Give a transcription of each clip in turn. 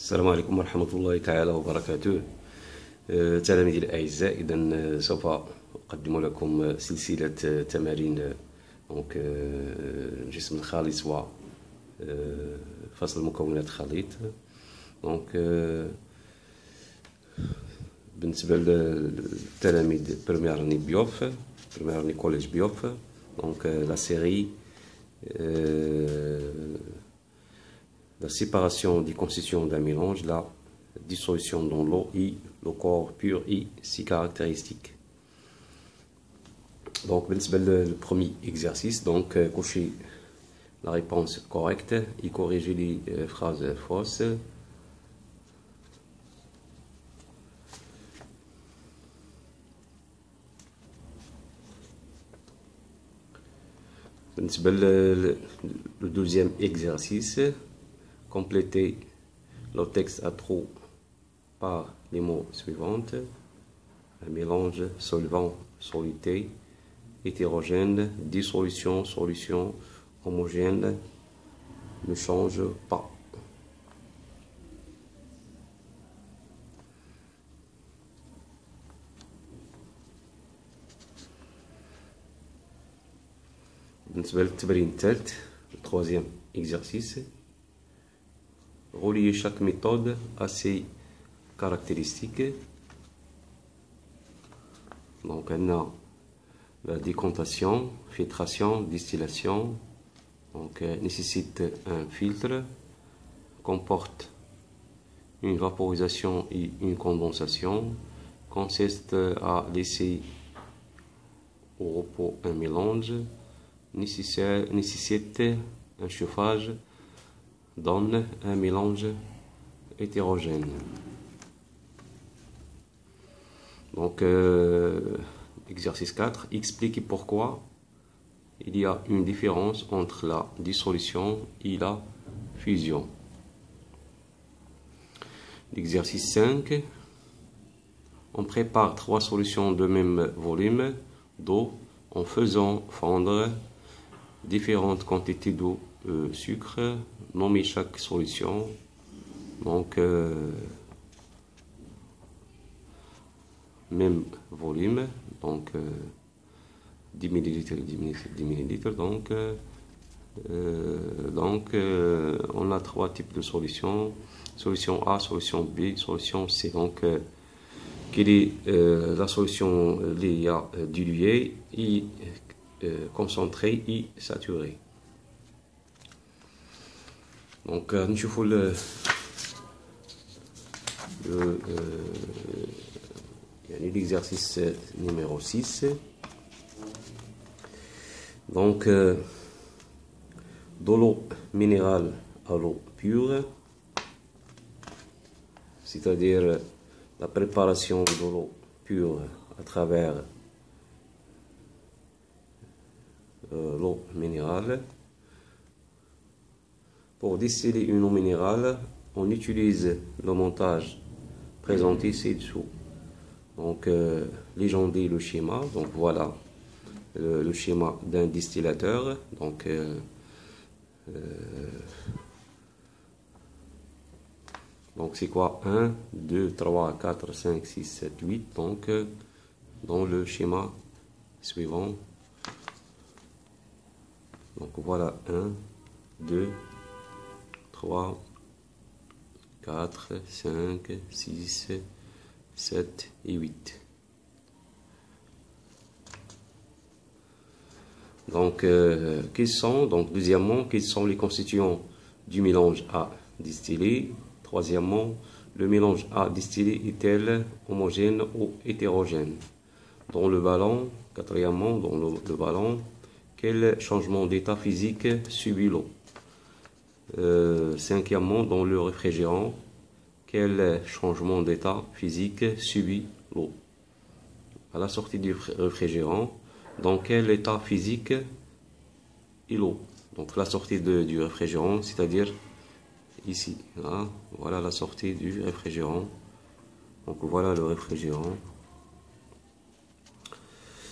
السلام عليكم ورحمة الله تعالى وبركاته. تلاميذي الأعزاء، إذا سوف أقدم لكم سلسلة تمارين الجسم الخالص و فصل مكونات خليط. بالنسبة للتلاميذ بريمير اني بيوف، بريمير اني كوليج بيوف، la série la séparation des constituants d'un mélange, la dissolution dans l'eau et le corps pur et ses caractéristiques. Donc, le premier exercice, cocher la réponse correcte et corriger les phrases fausses. Le deuxième exercice, compléter le texte à trop par les mots suivants: un mélange, solvant, soluté, hétérogène, dissolution, solution, homogène, ne change pas. Le troisième exercice, relier chaque méthode à ses caractéristiques. Donc, on a la décantation, filtration, distillation. Donc, nécessite un filtre, comporte une vaporisation et une condensation, consiste à laisser au repos un mélange, nécessite un chauffage, donne un mélange hétérogène. Donc, exercice 4, expliquer pourquoi il y a une différence entre la dissolution et la fusion. L'exercice 5, on prépare 3 solutions de même volume d'eau en faisant fondre différentes quantités d'eau, sucre, nommer chaque solution. Donc, même volume, donc 10 ml, 10 ml, 10 ml. Donc, on a 3 types de solutions: solution A, solution B, solution C. Donc, quelle est la solution diluée et concentrée et saturée. Donc, نشوفوا l'exercice numéro 6. Donc, de l'eau minérale à l'eau pure, c'est-à-dire la préparation de l'eau pure à travers l'eau minérale. Pour distiller une eau minérale, on utilise le montage présenté ci-dessous. Donc, légender le schéma. Donc, voilà le schéma d'un distillateur. Donc, c'est quoi? 1, 2, 3, 4, 5, 6, 7, 8. Donc, dans le schéma suivant. Donc, voilà 1, 2, 3, 4, 5, 6, 7 et 8. Donc, deuxièmement, quels sont les constituants du mélange à distiller? Troisièmement, le mélange à distiller est-il homogène ou hétérogène? Dans le ballon, quatrièmement, dans le ballon, quel changement d'état physique subit l'eau? Cinquièmement, dans le réfrigérant, quel changement d'état physique subit l'eau? À la sortie du réfrigérant, dans quel état physique est l'eau? Donc, la sortie du réfrigérant, c'est-à-dire ici. Là, voilà la sortie du réfrigérant. Donc, voilà le réfrigérant.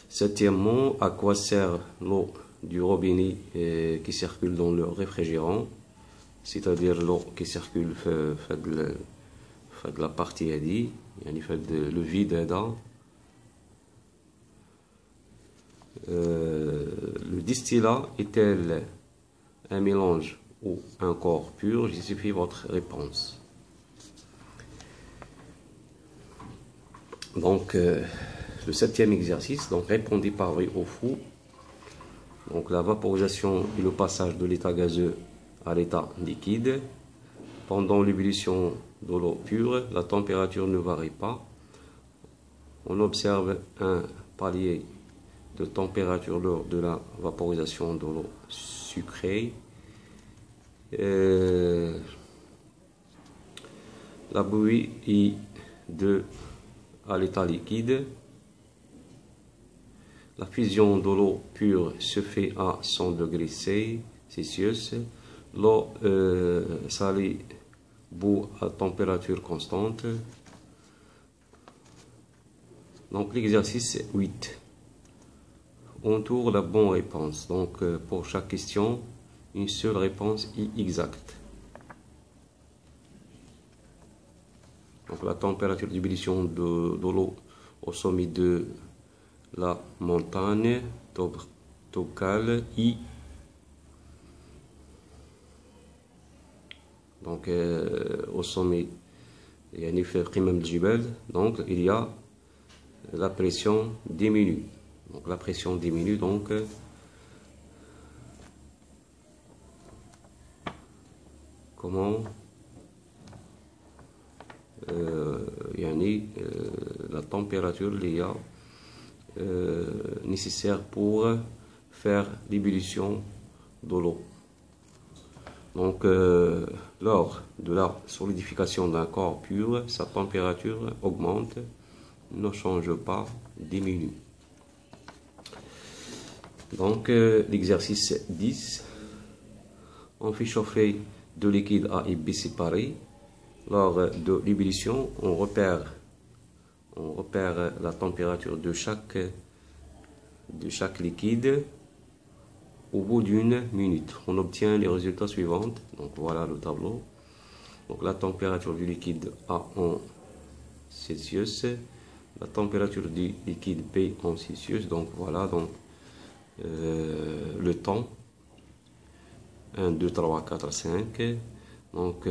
Septièmement, à quoi sert l'eau du robinet qui circule dans le réfrigérant? c'est-à-dire l'eau qui circule في la partie هذه يعني في le vide هذا. Le distillat est-il un mélange ou un corps pur? Justifie votre réponse. Donc, le septième exercice, donc répondez par vrai ou faux. Donc, la vaporisation est le passage de l'état gazeux à l'état liquide. Pendant l'ébullition de l'eau pure, la température ne varie pas. On observe un palier de température lors de la vaporisation de l'eau sucrée. La bouillie est à l'état liquide. La fusion de l'eau pure se fait à 100 degrés Celsius. L'eau salée bout à température constante. Donc l'exercice 8. Entoure la bonne réponse. Donc pour chaque question, une seule réponse est exacte. Donc la température d'ébullition de l'eau au sommet de la montagne Tobkal I. Donc au sommet, donc il y a la pression diminue. Donc la pression diminue, donc comment la température il y a nécessaire pour faire l'ébullition de l'eau. Donc lors de la solidification d'un corps pur, sa température augmente, ne change pas, diminue. Donc l'exercice 10, on fait chauffer deux liquides A et B séparés. Lors de l'ébullition, on repère la température de chaque liquide. Au bout d'une minute, on obtient les résultats suivants. Donc voilà le tableau. Donc la température du liquide A en Celsius, la température du liquide B en Celsius. Donc voilà donc le temps 1, 2, 3, 4, 5. Donc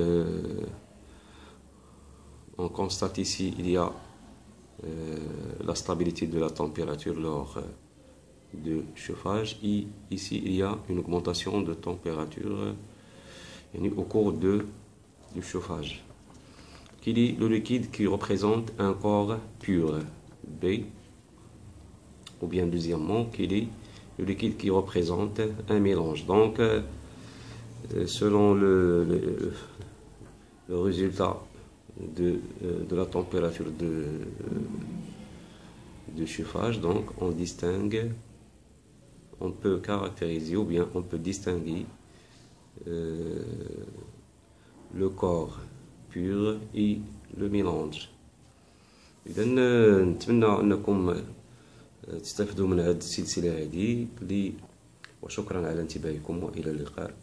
on constate ici il y a la stabilité de la température lors de chauffage, et ici il y a une augmentation de température au cours du chauffage. Quel est le liquide qui représente un corps pur? B. Ou bien deuxièmement, quel est le liquide qui représente un mélange? Donc selon le résultat de la température de chauffage, donc on distingue, on peut caractériser ou bien on peut distinguer le corps pur et le mélange. إذا نتمنى أنكم تستفيدوا من هذه السلسلة هذه وشكرا على انتباهكم، وإلى اللقاء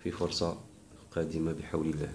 في فرصة قادمة بحول الله.